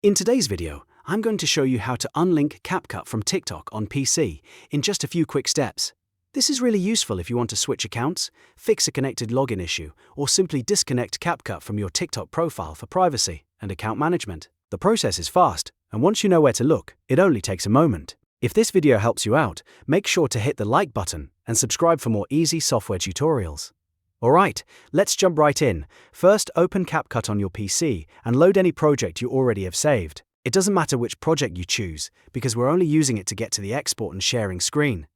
In today's video, I'm going to show you how to unlink CapCut from TikTok on PC in just a few quick steps. This is really useful if you want to switch accounts, fix a connected login issue, or simply disconnect CapCut from your TikTok profile for privacy and account management. The process is fast, and once you know where to look, it only takes a moment. If this video helps you out, make sure to hit the like button and subscribe for more easy software tutorials. Alright, let's jump right in. First, open CapCut on your PC and load any project you already have saved. It doesn't matter which project you choose, because we're only using it to get to the export and sharing screen.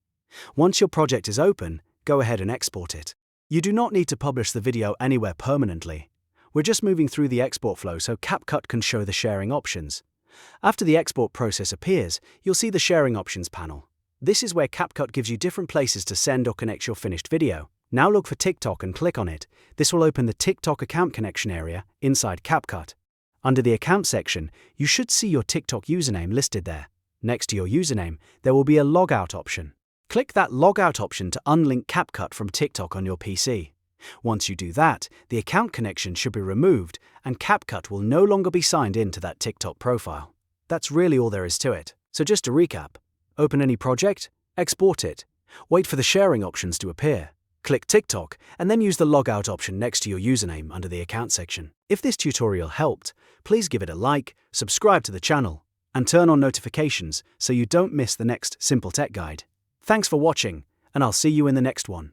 Once your project is open, go ahead and export it. You do not need to publish the video anywhere permanently. We're just moving through the export flow so CapCut can show the sharing options. After the export process appears, you'll see the sharing options panel. This is where CapCut gives you different places to send or connect your finished video. Now look for TikTok and click on it. This will open the TikTok account connection area inside CapCut. Under the account section, you should see your TikTok username listed there. Next to your username, there will be a logout option. Click that logout option to unlink CapCut from TikTok on your PC. Once you do that, the account connection should be removed and CapCut will no longer be signed in to that TikTok profile. That's really all there is to it. So just to recap, open any project, export it, wait for the sharing options to appear. Click TikTok and then use the logout option next to your username under the account section. If this tutorial helped, please give it a like, subscribe to the channel, and turn on notifications so you don't miss the next simple tech guide. Thanks for watching, and I'll see you in the next one.